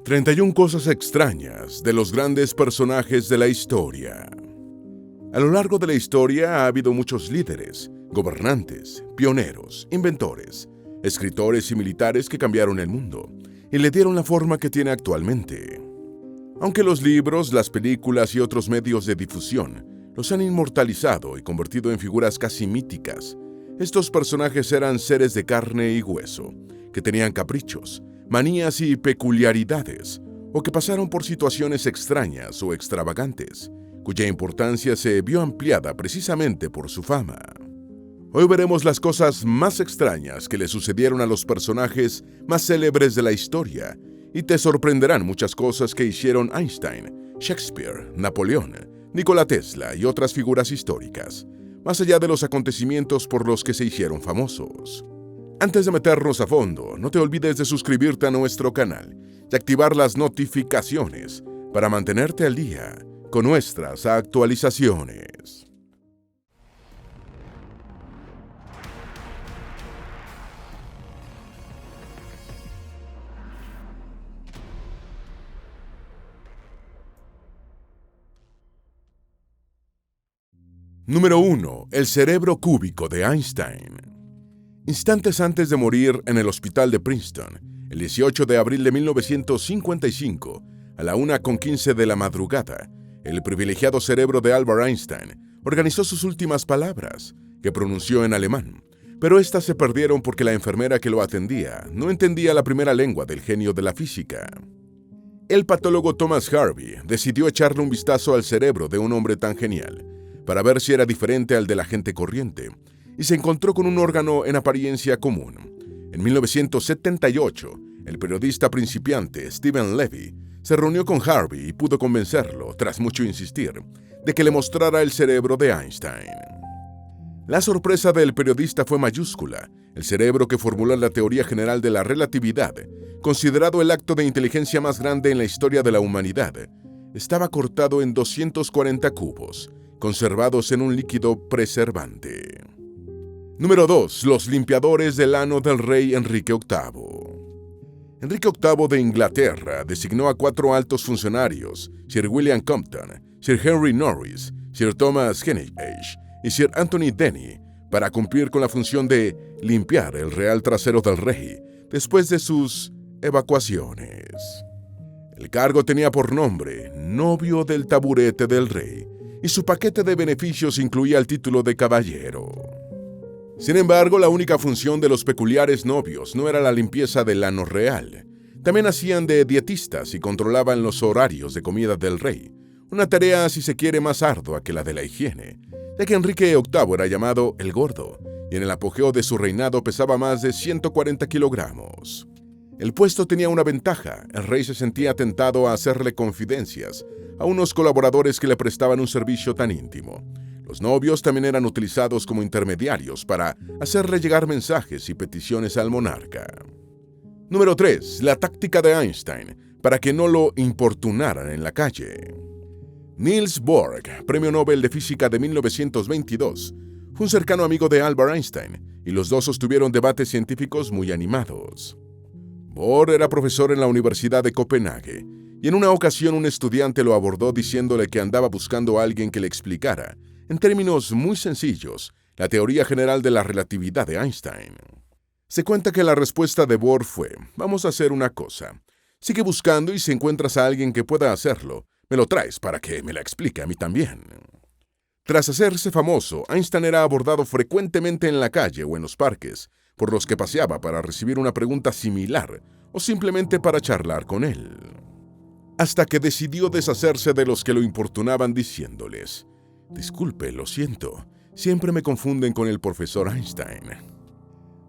31 cosas extrañas de los grandes personajes de la historia. A lo largo de la historia ha habido muchos líderes, gobernantes, pioneros, inventores, escritores y militares que cambiaron el mundo y le dieron la forma que tiene actualmente. Aunque los libros, las películas y otros medios de difusión los han inmortalizado y convertido en figuras casi míticas, estos personajes eran seres de carne y hueso, que tenían caprichos, manías y peculiaridades, o que pasaron por situaciones extrañas o extravagantes, cuya importancia se vio ampliada precisamente por su fama. Hoy veremos las cosas más extrañas que le sucedieron a los personajes más célebres de la historia, y te sorprenderán muchas cosas que hicieron Einstein, Shakespeare, Napoleón, Nikola Tesla y otras figuras históricas, más allá de los acontecimientos por los que se hicieron famosos. Antes de meternos a fondo, no te olvides de suscribirte a nuestro canal y activar las notificaciones para mantenerte al día con nuestras actualizaciones. Número 1. El cerebro cúbico de Einstein. Instantes antes de morir en el hospital de Princeton, el 18 de abril de 1955, a la 1:15 de la madrugada, el privilegiado cerebro de Albert Einstein organizó sus últimas palabras, que pronunció en alemán, pero estas se perdieron porque la enfermera que lo atendía no entendía la primera lengua del genio de la física. El patólogo Thomas Harvey decidió echarle un vistazo al cerebro de un hombre tan genial, para ver si era diferente al de la gente corriente, y se encontró con un órgano en apariencia común. En 1978, el periodista principiante Stephen Levy se reunió con Harvey y pudo convencerlo, tras mucho insistir, de que le mostrara el cerebro de Einstein. La sorpresa del periodista fue mayúscula. El cerebro que formuló la teoría general de la relatividad, considerado el acto de inteligencia más grande en la historia de la humanidad, estaba cortado en 240 cubos, conservados en un líquido preservante. Número 2. Los limpiadores del ano del rey Enrique VIII. Enrique VIII de Inglaterra designó a 4 altos funcionarios, Sir William Compton, Sir Henry Norris, Sir Thomas Heneage y Sir Anthony Denny, para cumplir con la función de limpiar el real trasero del rey después de sus evacuaciones. El cargo tenía por nombre novio del taburete del rey, y su paquete de beneficios incluía el título de caballero. Sin embargo, la única función de los peculiares novios no era la limpieza del ano real. También hacían de dietistas y controlaban los horarios de comida del rey, una tarea, si se quiere, más ardua que la de la higiene, ya que Enrique VIII era llamado el Gordo, y en el apogeo de su reinado pesaba más de 140 kilogramos. El puesto tenía una ventaja: el rey se sentía tentado a hacerle confidencias a unos colaboradores que le prestaban un servicio tan íntimo. Los novios también eran utilizados como intermediarios para hacerle llegar mensajes y peticiones al monarca. Número 3. La táctica de Einstein para que no lo importunaran en la calle. Niels Bohr, Premio Nobel de Física de 1922, fue un cercano amigo de Albert Einstein, y los dos sostuvieron debates científicos muy animados. Bohr era profesor en la Universidad de Copenhague, y en una ocasión un estudiante lo abordó diciéndole que andaba buscando a alguien que le explicara, en términos muy sencillos, la teoría general de la relatividad de Einstein. Se cuenta que la respuesta de Bohr fue: vamos a hacer una cosa. Sigue buscando y si encuentras a alguien que pueda hacerlo, me lo traes para que me la explique a mí también. Tras hacerse famoso, Einstein era abordado frecuentemente en la calle o en los parques, por los que paseaba para recibir una pregunta similar o simplemente para charlar con él. Hasta que decidió deshacerse de los que lo importunaban diciéndoles: disculpe, lo siento, siempre me confunden con el profesor Einstein.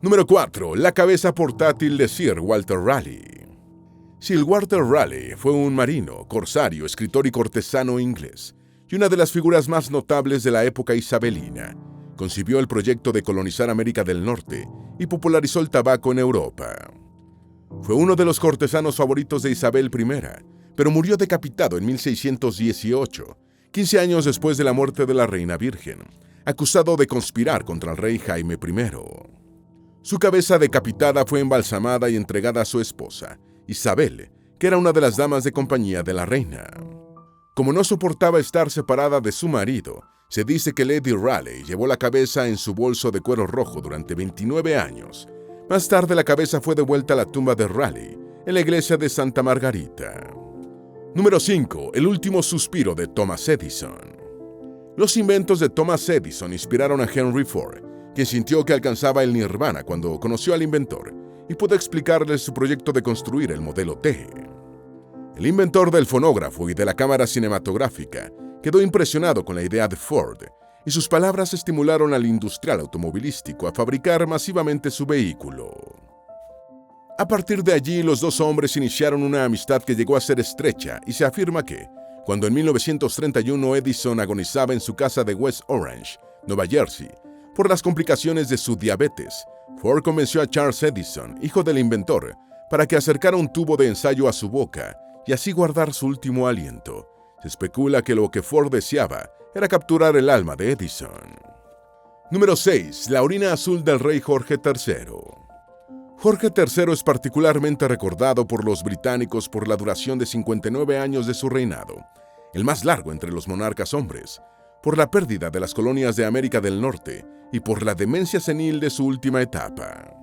Número 4. La cabeza portátil de Sir Walter Raleigh. Sir Walter Raleigh fue un marino, corsario, escritor y cortesano inglés, y una de las figuras más notables de la época isabelina. Concibió el proyecto de colonizar América del Norte y popularizó el tabaco en Europa. Fue uno de los cortesanos favoritos de Isabel I, pero murió decapitado en 1618, 15 años después de la muerte de la reina virgen, acusado de conspirar contra el rey Jaime I. Su cabeza decapitada fue embalsamada y entregada a su esposa, Isabel, que era una de las damas de compañía de la reina. Como no soportaba estar separada de su marido, se dice que Lady Raleigh llevó la cabeza en su bolso de cuero rojo durante 29 años. Más tarde la cabeza fue devuelta a la tumba de Raleigh, en la iglesia de Santa Margarita. Número 5. El último suspiro de Thomas Edison. Los inventos de Thomas Edison inspiraron a Henry Ford, quien sintió que alcanzaba el nirvana cuando conoció al inventor y pudo explicarle su proyecto de construir el modelo T. El inventor del fonógrafo y de la cámara cinematográfica quedó impresionado con la idea de Ford, y sus palabras estimularon al industrial automovilístico a fabricar masivamente su vehículo. A partir de allí, los dos hombres iniciaron una amistad que llegó a ser estrecha, y se afirma que, cuando en 1931 Edison agonizaba en su casa de West Orange, Nueva Jersey, por las complicaciones de su diabetes, Ford convenció a Charles Edison, hijo del inventor, para que acercara un tubo de ensayo a su boca y así guardar su último aliento. Se especula que lo que Ford deseaba era capturar el alma de Edison. Número 6. La orina azul del rey Jorge III. Jorge III es particularmente recordado por los británicos por la duración de 59 años de su reinado, el más largo entre los monarcas hombres, por la pérdida de las colonias de América del Norte y por la demencia senil de su última etapa.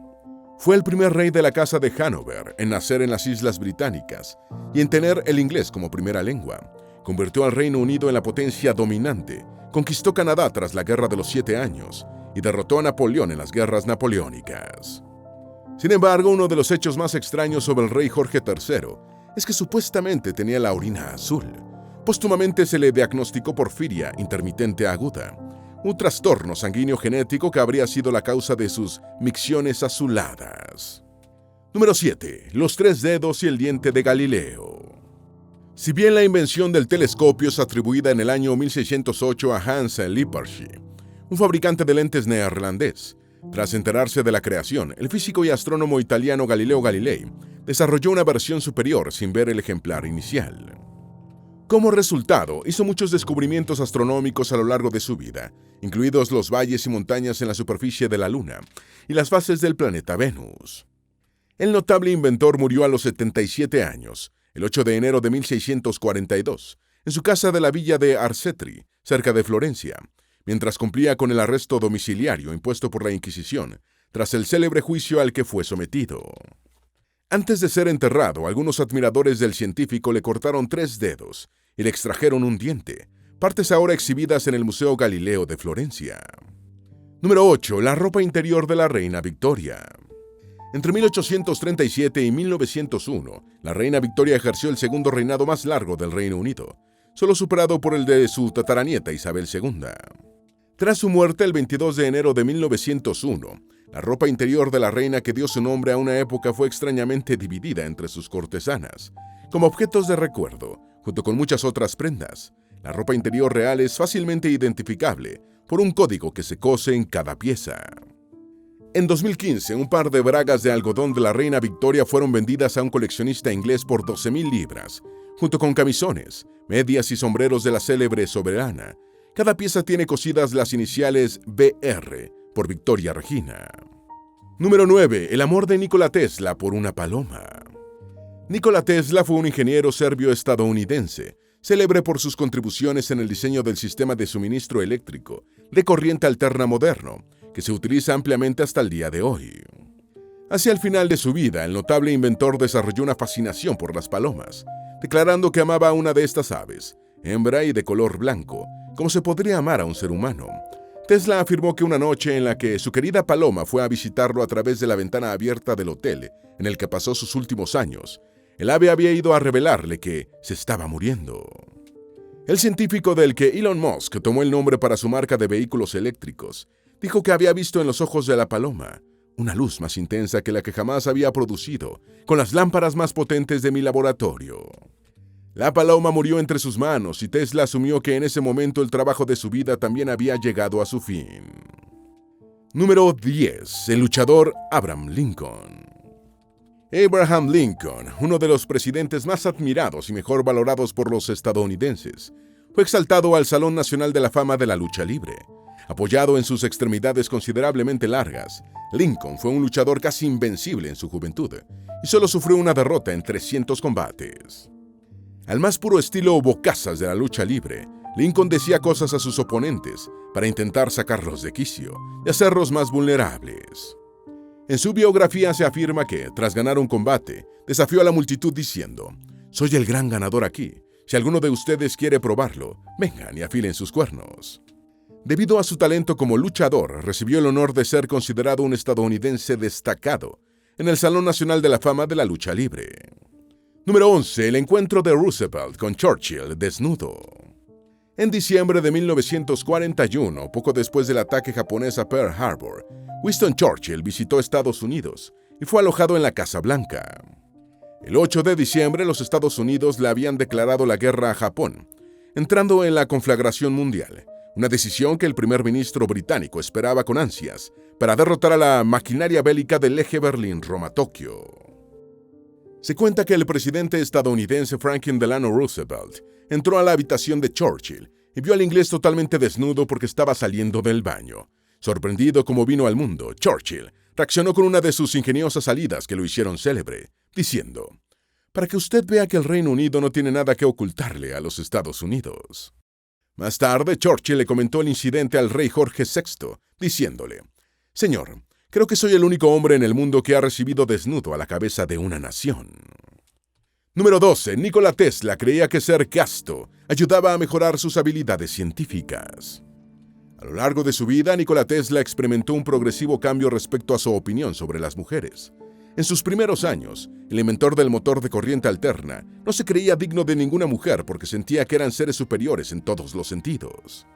Fue el primer rey de la Casa de Hanover en nacer en las Islas Británicas y en tener el inglés como primera lengua. Convirtió al Reino Unido en la potencia dominante, conquistó Canadá tras la Guerra de los 7 Años y derrotó a Napoleón en las guerras napoleónicas. Sin embargo, uno de los hechos más extraños sobre el rey Jorge III es que supuestamente tenía la orina azul. Póstumamente se le diagnosticó porfiria intermitente aguda, un trastorno sanguíneo genético que habría sido la causa de sus micciones azuladas. Número 7. Los 3 dedos y el diente de Galileo. Si bien la invención del telescopio es atribuida en el año 1608 a Hans Lippershey, un fabricante de lentes neerlandés, tras enterarse de la creación, el físico y astrónomo italiano Galileo Galilei desarrolló una versión superior sin ver el ejemplar inicial. Como resultado, hizo muchos descubrimientos astronómicos a lo largo de su vida, incluidos los valles y montañas en la superficie de la Luna y las fases del planeta Venus. El notable inventor murió a los 77 años, el 8 de enero de 1642, en su casa de la villa de Arcetri, cerca de Florencia, mientras cumplía con el arresto domiciliario impuesto por la Inquisición, tras el célebre juicio al que fue sometido. Antes de ser enterrado, algunos admiradores del científico le cortaron 3 dedos y le extrajeron un diente, partes ahora exhibidas en el Museo Galileo de Florencia. Número 8. La ropa interior de la reina Victoria. Entre 1837 y 1901, la reina Victoria ejerció el segundo reinado más largo del Reino Unido, solo superado por el de su tataranieta Isabel II. Tras su muerte el 22 de enero de 1901, la ropa interior de la reina que dio su nombre a una época fue extrañamente dividida entre sus cortesanas, como objetos de recuerdo, junto con muchas otras prendas. La ropa interior real es fácilmente identificable por un código que se cose en cada pieza. En 2015, un par de bragas de algodón de la reina Victoria fueron vendidas a un coleccionista inglés por 12,000 libras, junto con camisones, medias y sombreros de la célebre soberana. Cada pieza tiene cosidas las iniciales BR, por Victoria Regina. Número 9. El amor de Nikola Tesla por una paloma. Nikola Tesla fue un ingeniero serbio-estadounidense, célebre por sus contribuciones en el diseño del sistema de suministro eléctrico de corriente alterna moderno, que se utiliza ampliamente hasta el día de hoy. Hacia el final de su vida, el notable inventor desarrolló una fascinación por las palomas, declarando que amaba a una de estas aves, hembra y de color blanco, como se podría amar a un ser humano. Tesla afirmó que una noche en la que su querida paloma fue a visitarlo a través de la ventana abierta del hotel en el que pasó sus últimos años, el ave había ido a revelarle que se estaba muriendo. El científico del que Elon Musk tomó el nombre para su marca de vehículos eléctricos, dijo que había visto en los ojos de la paloma una luz más intensa que la que jamás había producido con las lámparas más potentes de mi laboratorio. La paloma murió entre sus manos y Tesla asumió que en ese momento el trabajo de su vida también había llegado a su fin. Número 10. El luchador Abraham Lincoln. Abraham Lincoln, uno de los presidentes más admirados y mejor valorados por los estadounidenses, fue exaltado al Salón Nacional de la Fama de la Lucha Libre. Apoyado en sus extremidades considerablemente largas, Lincoln fue un luchador casi invencible en su juventud y solo sufrió una derrota en 300 combates. Al más puro estilo bocazas de la lucha libre, Lincoln decía cosas a sus oponentes para intentar sacarlos de quicio y hacerlos más vulnerables. En su biografía se afirma que, tras ganar un combate, desafió a la multitud diciendo: «Soy el gran ganador aquí. Si alguno de ustedes quiere probarlo, vengan y afilen sus cuernos». Debido a su talento como luchador, recibió el honor de ser considerado un estadounidense destacado en el Salón Nacional de la Fama de la Lucha Libre. Número 11. El encuentro de Roosevelt con Churchill desnudo. En diciembre de 1941, poco después del ataque japonés a Pearl Harbor, Winston Churchill visitó Estados Unidos y fue alojado en la Casa Blanca. El 8 de diciembre, los Estados Unidos le habían declarado la guerra a Japón, entrando en la conflagración mundial, una decisión que el primer ministro británico esperaba con ansias para derrotar a la maquinaria bélica del eje Berlín-Roma-Tokio. Se cuenta que el presidente estadounidense Franklin Delano Roosevelt entró a la habitación de Churchill y vio al inglés totalmente desnudo porque estaba saliendo del baño. Sorprendido como vino al mundo, Churchill reaccionó con una de sus ingeniosas salidas que lo hicieron célebre, diciendo: «Para que usted vea que el Reino Unido no tiene nada que ocultarle a los Estados Unidos». Más tarde, Churchill le comentó el incidente al rey Jorge VI, diciéndole: «Señor, creo que soy el único hombre en el mundo que ha recibido desnudo a la cabeza de una nación». Número 12. Nikola Tesla creía que ser casto ayudaba a mejorar sus habilidades científicas. A lo largo de su vida, Nikola Tesla experimentó un progresivo cambio respecto a su opinión sobre las mujeres. En sus primeros años, el inventor del motor de corriente alterna no se creía digno de ninguna mujer porque sentía que eran seres superiores en todos los sentidos.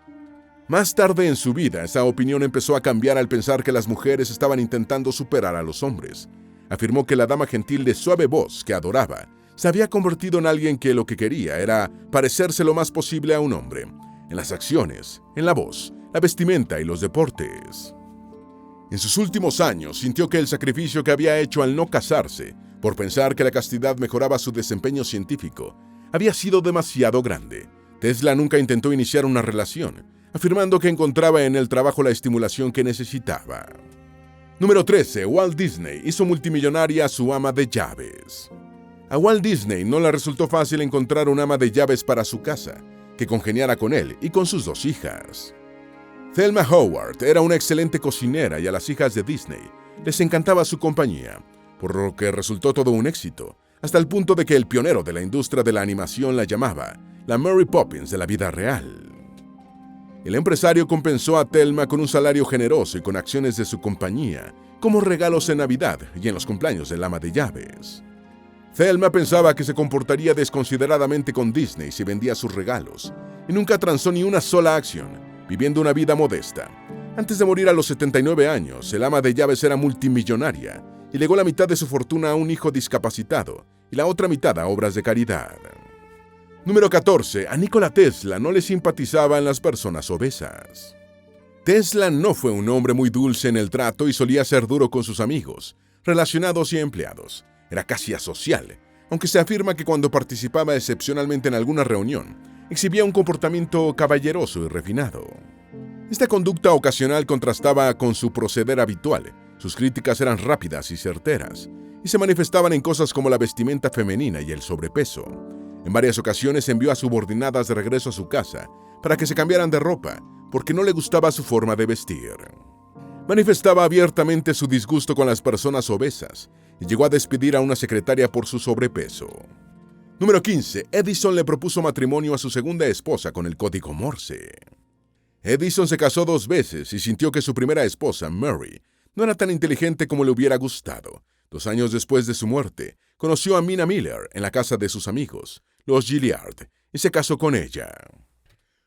Más tarde en su vida, esa opinión empezó a cambiar al pensar que las mujeres estaban intentando superar a los hombres. Afirmó que la dama gentil de suave voz que adoraba se había convertido en alguien que lo que quería era parecerse lo más posible a un hombre, en las acciones, en la voz, la vestimenta y los deportes. En sus últimos años sintió que el sacrificio que había hecho al no casarse, por pensar que la castidad mejoraba su desempeño científico, había sido demasiado grande. Tesla nunca intentó iniciar una relación, afirmando que encontraba en el trabajo la estimulación que necesitaba. Número 13. Walt Disney hizo multimillonaria a su ama de llaves. A Walt Disney no le resultó fácil encontrar una ama de llaves para su casa, que congeniara con él y con sus dos hijas. Thelma Howard era una excelente cocinera y a las hijas de Disney les encantaba su compañía, por lo que resultó todo un éxito, hasta el punto de que el pionero de la industria de la animación la llamaba la Mary Poppins de la vida real. El empresario compensó a Thelma con un salario generoso y con acciones de su compañía, como regalos en Navidad y en los cumpleaños del ama de llaves. Thelma pensaba que se comportaría desconsideradamente con Disney si vendía sus regalos, y nunca transó ni una sola acción, viviendo una vida modesta. Antes de morir a los 79 años, el ama de llaves era multimillonaria y legó la mitad de su fortuna a un hijo discapacitado y la otra mitad a obras de caridad. Número 14. A Nikola Tesla no le simpatizaban las personas obesas. Tesla no fue un hombre muy dulce en el trato y solía ser duro con sus amigos, relacionados y empleados. Era casi asocial, aunque se afirma que cuando participaba excepcionalmente en alguna reunión, exhibía un comportamiento caballeroso y refinado. Esta conducta ocasional contrastaba con su proceder habitual. Sus críticas eran rápidas y certeras, y se manifestaban en cosas como la vestimenta femenina y el sobrepeso. En varias ocasiones envió a subordinadas de regreso a su casa para que se cambiaran de ropa, porque no le gustaba su forma de vestir. Manifestaba abiertamente su disgusto con las personas obesas y llegó a despedir a una secretaria por su sobrepeso. Número 15. Edison le propuso matrimonio a su segunda esposa con el código Morse. Edison se casó 2 veces y sintió que su primera esposa, Mary, no era tan inteligente como le hubiera gustado. 2 años después de su muerte, conoció a Minna Miller en la casa de sus amigos, los Gilliard, y se casó con ella.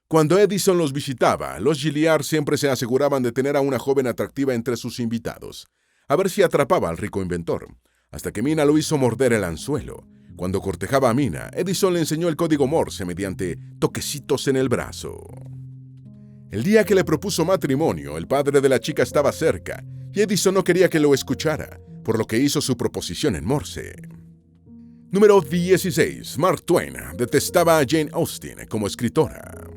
Cuando Edison los visitaba, los Gilliard siempre se aseguraban de tener a una joven atractiva entre sus invitados, a ver si atrapaba al rico inventor, hasta que Minna lo hizo morder el anzuelo. Cuando cortejaba a Minna, Edison le enseñó el código Morse mediante toquecitos en el brazo. El día que le propuso matrimonio, el padre de la chica estaba cerca y Edison no quería que lo escuchara, por lo que hizo su proposición en Morse. Número 16. Mark Twain detestaba a Jane Austen como escritora.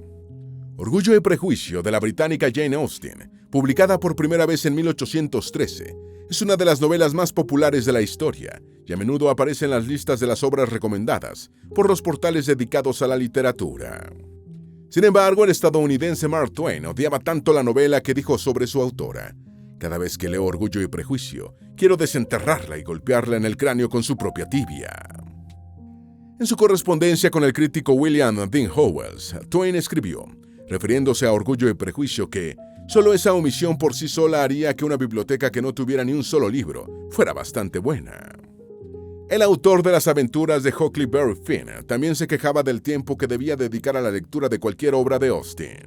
Orgullo y Prejuicio, de la británica Jane Austen, publicada por primera vez en 1813, es una de las novelas más populares de la historia y a menudo aparece en las listas de las obras recomendadas por los portales dedicados a la literatura. Sin embargo, el estadounidense Mark Twain odiaba tanto la novela que dijo sobre su autora: "Cada vez que leo Orgullo y Prejuicio, quiero desenterrarla y golpearla en el cráneo con su propia tibia". En su correspondencia con el crítico William Dean Howells, Twain escribió, refiriéndose a Orgullo y Prejuicio, que solo esa omisión por sí sola haría que una biblioteca que no tuviera ni un solo libro fuera bastante buena. El autor de las aventuras de Huckleberry Finn también se quejaba del tiempo que debía dedicar a la lectura de cualquier obra de Austen.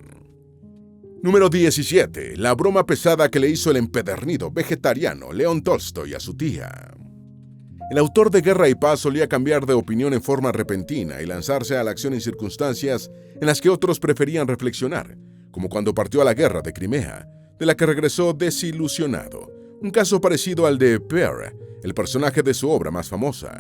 Número 17. La broma pesada que le hizo el empedernido vegetariano León Tolstoy a su tía. El autor de Guerra y Paz solía cambiar de opinión en forma repentina y lanzarse a la acción en circunstancias en las que otros preferían reflexionar, como cuando partió a la guerra de Crimea, de la que regresó desilusionado, un caso parecido al de Pierre, el personaje de su obra más famosa.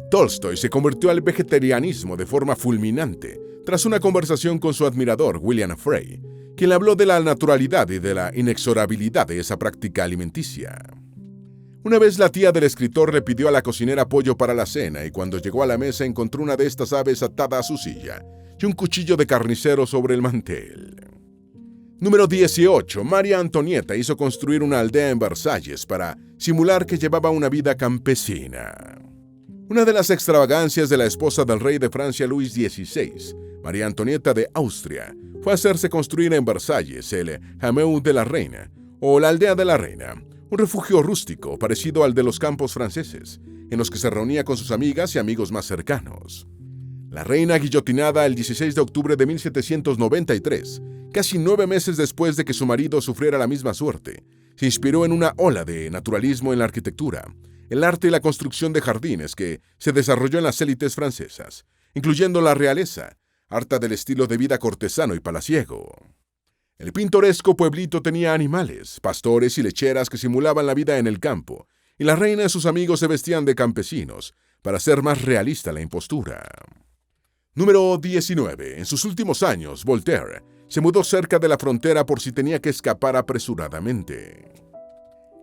Tolstoy se convirtió al vegetarianismo de forma fulminante tras una conversación con su admirador William Frey, quien le habló de la naturalidad y de la inexorabilidad de esa práctica alimenticia. Una vez la tía del escritor le pidió a la cocinera pollo para la cena y cuando llegó a la mesa encontró una de estas aves atada a su silla y un cuchillo de carnicero sobre el mantel. Número 18. María Antonieta hizo construir una aldea en Versalles para simular que llevaba una vida campesina. Una de las extravagancias de la esposa del rey de Francia Luis XVI, María Antonieta de Austria, fue hacerse construir en Versalles el Hameu de la Reina, o la Aldea de la Reina, un refugio rústico parecido al de los campos franceses, en los que se reunía con sus amigas y amigos más cercanos. La reina, guillotinada el 16 de octubre de 1793, casi 9 meses después de que su marido sufriera la misma suerte, se inspiró en una ola de naturalismo en la arquitectura, el arte y la construcción de jardines que se desarrolló en las élites francesas, incluyendo la realeza, harta del estilo de vida cortesano y palaciego. El pintoresco pueblito tenía animales, pastores y lecheras que simulaban la vida en el campo, y la reina y sus amigos se vestían de campesinos para hacer más realista la impostura. Número 19. En sus últimos años, Voltaire se mudó cerca de la frontera por si tenía que escapar apresuradamente.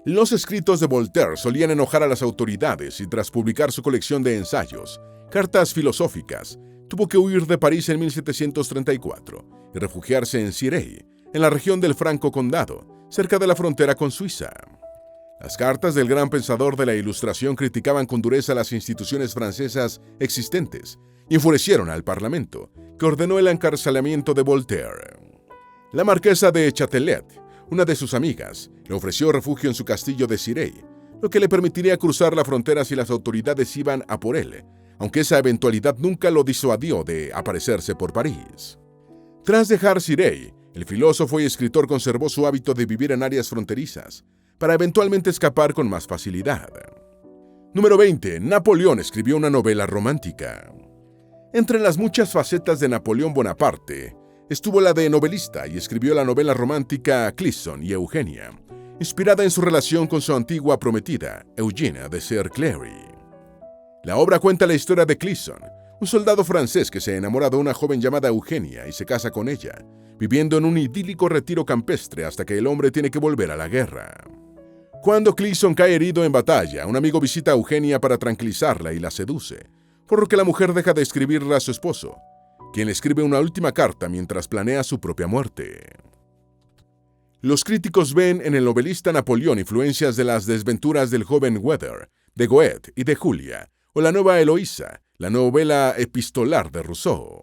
Los escritos de Voltaire solían enojar a las autoridades y tras publicar su colección de ensayos, Cartas filosóficas, tuvo que huir de París en 1734 y refugiarse en Cirey, en la región del Franco Condado, cerca de la frontera con Suiza. Las cartas del gran pensador de la Ilustración criticaban con dureza las instituciones francesas existentes y enfurecieron al Parlamento, que ordenó el encarcelamiento de Voltaire. La marquesa de Châtelet, una de sus amigas, le ofreció refugio en su castillo de Cirey, lo que le permitiría cruzar la frontera si las autoridades iban a por él, aunque esa eventualidad nunca lo disuadió de aparecerse por París. Tras dejar Cirey, el filósofo y escritor conservó su hábito de vivir en áreas fronterizas, para eventualmente escapar con más facilidad. Número 20. Napoleón escribió una novela romántica. Entre las muchas facetas de Napoleón Bonaparte, estuvo la de novelista y escribió la novela romántica Clisson y Eugenia, inspirada en su relación con su antigua prometida, Eugenia de Ser Clary. La obra cuenta la historia de Clisson, un soldado francés que se enamora de una joven llamada Eugenia y se casa con ella, viviendo en un idílico retiro campestre hasta que el hombre tiene que volver a la guerra. Cuando Clisson cae herido en batalla, un amigo visita a Eugenia para tranquilizarla y la seduce, por lo que la mujer deja de escribirle a su esposo, quien le escribe una última carta mientras planea su propia muerte. Los críticos ven en el novelista Napoleón influencias de las desventuras del joven Werther, de Goethe y de Julia, o la nueva Eloísa, la novela epistolar de Rousseau.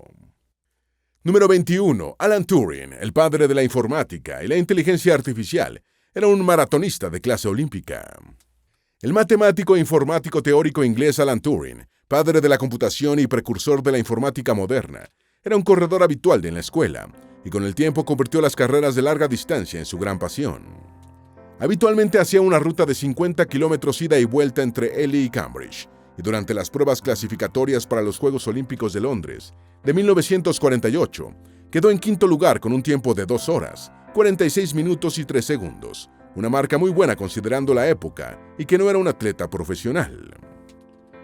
Número 21. Alan Turing, el padre de la informática y la inteligencia artificial, era un maratonista de clase olímpica. El matemático e informático teórico inglés Alan Turing, padre de la computación y precursor de la informática moderna, era un corredor habitual en la escuela y con el tiempo convirtió las carreras de larga distancia en su gran pasión. Habitualmente hacía una ruta de 50 kilómetros ida y vuelta entre Ely y Cambridge, y durante las pruebas clasificatorias para los Juegos Olímpicos de Londres de 1948, quedó en quinto lugar con un tiempo de 2 horas, 46 minutos y 3 segundos, una marca muy buena considerando la época y que no era un atleta profesional.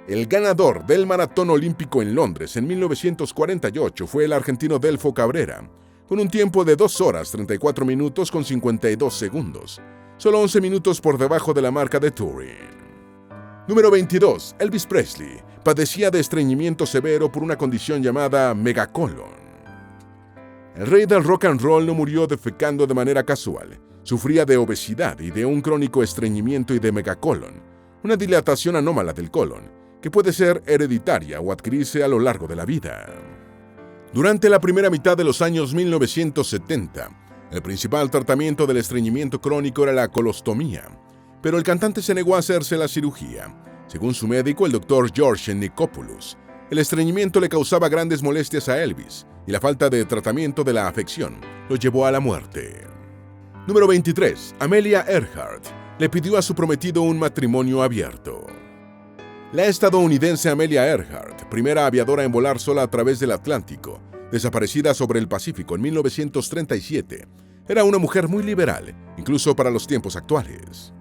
El ganador del maratón olímpico en Londres en 1948 fue el argentino Delfo Cabrera, con un tiempo de 2 horas 34 minutos con 52 segundos, solo 11 minutos por debajo de la marca de Turing. Número 22. Elvis Presley padecía de estreñimiento severo por una condición llamada megacolon. El rey del rock and roll no murió defecando de manera casual. Sufría de obesidad y de un crónico estreñimiento y de megacolon, una dilatación anómala del colon, que puede ser hereditaria o adquirirse a lo largo de la vida. Durante la primera mitad de los años 1970, el principal tratamiento del estreñimiento crónico era la colostomía, pero el cantante se negó a hacerse la cirugía. Según su médico, el Dr. George Nikopoulos, el estreñimiento le causaba grandes molestias a Elvis y la falta de tratamiento de la afección lo llevó a la muerte. Número 23. Amelia Earhart le pidió a su prometido un matrimonio abierto. La estadounidense Amelia Earhart, primera aviadora en volar sola a través del Atlántico, desaparecida sobre el Pacífico en 1937, era una mujer muy liberal, incluso para los tiempos actuales.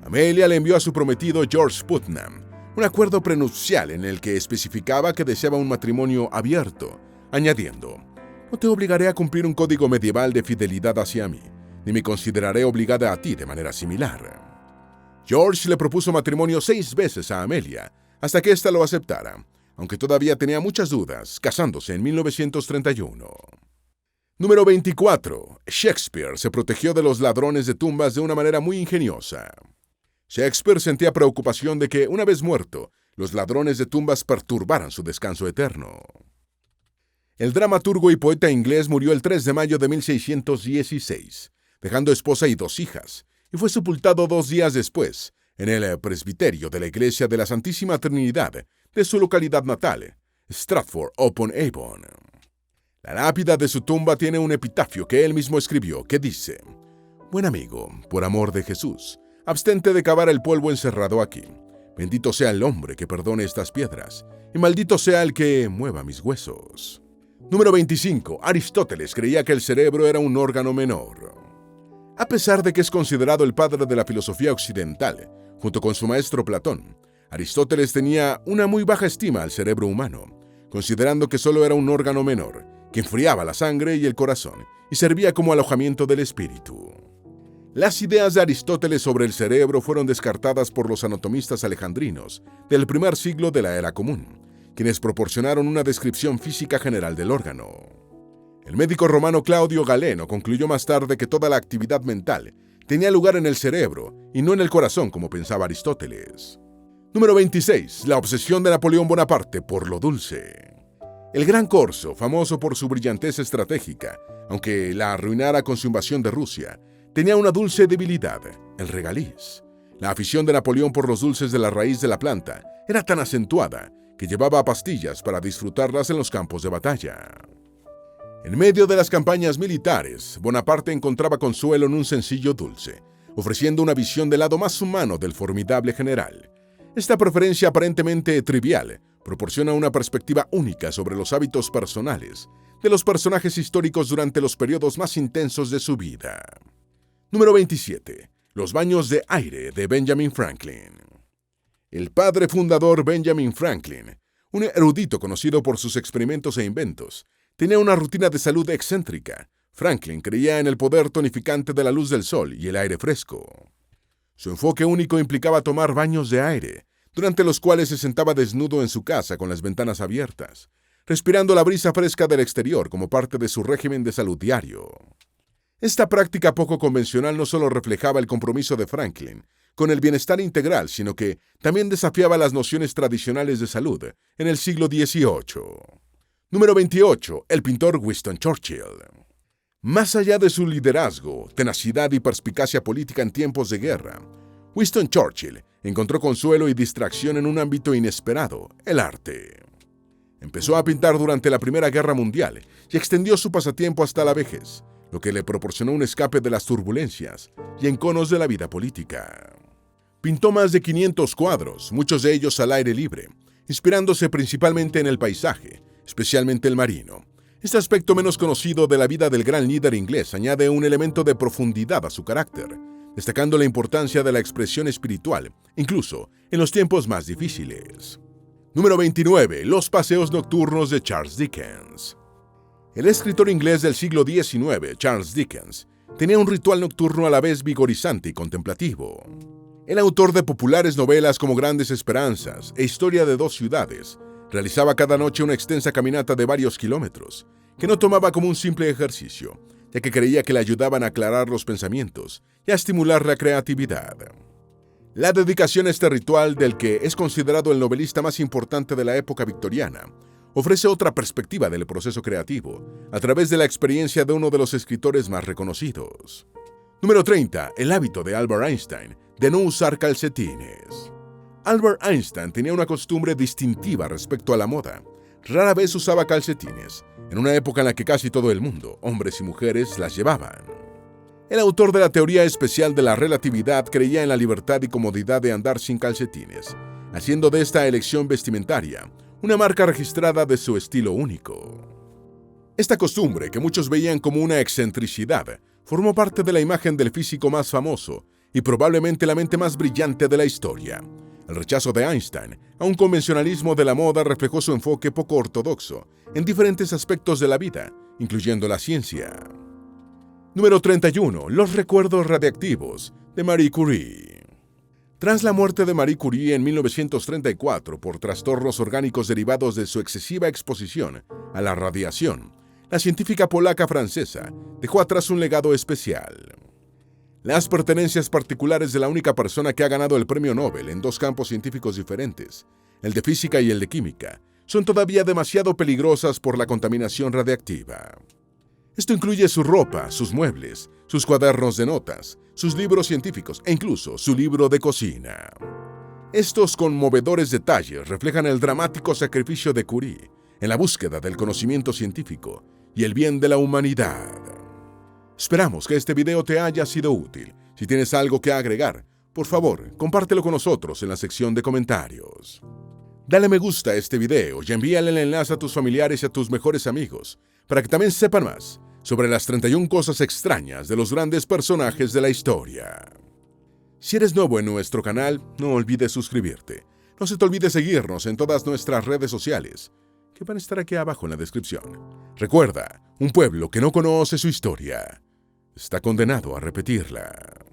Amelia le envió a su prometido George Putnam un acuerdo prenupcial en el que especificaba que deseaba un matrimonio abierto, añadiendo: «No te obligaré a cumplir un código medieval de fidelidad hacia mí, ni me consideraré obligada a ti de manera similar». George le propuso matrimonio 6 veces a Amelia, hasta que ésta lo aceptara, aunque todavía tenía muchas dudas, casándose en 1931. Número 24. Shakespeare se protegió de los ladrones de tumbas de una manera muy ingeniosa. Shakespeare sentía preocupación de que, una vez muerto, los ladrones de tumbas perturbaran su descanso eterno. El dramaturgo y poeta inglés murió el 3 de mayo de 1616, dejando esposa y 2 hijas, y fue sepultado 2 días después en el presbiterio de la Iglesia de la Santísima Trinidad de su localidad natal, Stratford-upon-Avon. La lápida de su tumba tiene un epitafio que él mismo escribió que dice: «Buen amigo, por amor de Jesús, abstente de cavar el polvo encerrado aquí. Bendito sea el hombre que perdone estas piedras, y maldito sea el que mueva mis huesos». Número 25. Aristóteles creía que el cerebro era un órgano menor. A pesar de que es considerado el padre de la filosofía occidental, junto con su maestro Platón, Aristóteles tenía una muy baja estima al cerebro humano, considerando que solo era un órgano menor, que enfriaba la sangre y el corazón y servía como alojamiento del espíritu. Las ideas de Aristóteles sobre el cerebro fueron descartadas por los anatomistas alejandrinos del primer siglo de la era común, quienes proporcionaron una descripción física general del órgano. El médico romano Claudio Galeno concluyó más tarde que toda la actividad mental tenía lugar en el cerebro y no en el corazón como pensaba Aristóteles. Número 26. La obsesión de Napoleón Bonaparte por lo dulce. El Gran Corso, famoso por su brillantez estratégica, aunque la arruinara con su invasión de Rusia, tenía una dulce debilidad: el regaliz. La afición de Napoleón por los dulces de la raíz de la planta era tan acentuada que llevaba pastillas para disfrutarlas en los campos de batalla. En medio de las campañas militares, Bonaparte encontraba consuelo en un sencillo dulce, ofreciendo una visión del lado más humano del formidable general. Esta preferencia aparentemente trivial proporciona una perspectiva única sobre los hábitos personales de los personajes históricos durante los periodos más intensos de su vida. Número 27. Los baños de aire de Benjamin Franklin. El padre fundador Benjamin Franklin, un erudito conocido por sus experimentos e inventos, tenía una rutina de salud excéntrica. Franklin creía en el poder tonificante de la luz del sol y el aire fresco. Su enfoque único implicaba tomar baños de aire, durante los cuales se sentaba desnudo en su casa con las ventanas abiertas, respirando la brisa fresca del exterior como parte de su régimen de salud diario. Esta práctica poco convencional no solo reflejaba el compromiso de Franklin con el bienestar integral, sino que también desafiaba las nociones tradicionales de salud en el siglo XVIII. Número 28. El pintor Winston Churchill. Más allá de su liderazgo, tenacidad y perspicacia política en tiempos de guerra, Winston Churchill encontró consuelo y distracción en un ámbito inesperado: el arte. Empezó a pintar durante la Primera Guerra Mundial y extendió su pasatiempo hasta la vejez, lo que le proporcionó un escape de las turbulencias y enconos de la vida política. Pintó más de 500 cuadros, muchos de ellos al aire libre, inspirándose principalmente en el paisaje, especialmente el marino. Este aspecto menos conocido de la vida del gran líder inglés añade un elemento de profundidad a su carácter, destacando la importancia de la expresión espiritual, incluso en los tiempos más difíciles. Número 29. Los paseos nocturnos de Charles Dickens. El escritor inglés del siglo XIX, Charles Dickens, tenía un ritual nocturno a la vez vigorizante y contemplativo. El autor de populares novelas como Grandes Esperanzas e Historia de dos ciudades, realizaba cada noche una extensa caminata de varios kilómetros, que no tomaba como un simple ejercicio, ya que creía que le ayudaban a aclarar los pensamientos y a estimular la creatividad. La dedicación a este ritual, del que es considerado el novelista más importante de la época victoriana, ofrece otra perspectiva del proceso creativo, a través de la experiencia de uno de los escritores más reconocidos. Número 30. El hábito de Albert Einstein de no usar calcetines. Albert Einstein tenía una costumbre distintiva respecto a la moda. Rara vez usaba calcetines, en una época en la que casi todo el mundo, hombres y mujeres, las llevaban. El autor de la teoría especial de la relatividad creía en la libertad y comodidad de andar sin calcetines, haciendo de esta elección vestimentaria una marca registrada de su estilo único. Esta costumbre, que muchos veían como una excentricidad, formó parte de la imagen del físico más famoso y probablemente la mente más brillante de la historia. El rechazo de Einstein a un convencionalismo de la moda reflejó su enfoque poco ortodoxo en diferentes aspectos de la vida, incluyendo la ciencia. Número 31. Los recuerdos radiactivos de Marie Curie. Tras la muerte de Marie Curie en 1934 por trastornos orgánicos derivados de su excesiva exposición a la radiación, la científica polaca-francesa dejó atrás un legado especial. Las pertenencias particulares de la única persona que ha ganado el premio Nobel en dos campos científicos diferentes, el de física y el de química, son todavía demasiado peligrosas por la contaminación radiactiva. Esto incluye su ropa, sus muebles, sus cuadernos de notas, sus libros científicos e incluso su libro de cocina. Estos conmovedores detalles reflejan el dramático sacrificio de Curie en la búsqueda del conocimiento científico y el bien de la humanidad. Esperamos que este video te haya sido útil. Si tienes algo que agregar, por favor, compártelo con nosotros en la sección de comentarios. Dale me gusta a este video y envíale el enlace a tus familiares y a tus mejores amigos, para que también sepan más sobre las 31 cosas extrañas de los grandes personajes de la historia. Si eres nuevo en nuestro canal, no olvides suscribirte. No se te olvide seguirnos en todas nuestras redes sociales, que van a estar aquí abajo en la descripción. Recuerda, un pueblo que no conoce su historia está condenado a repetirla.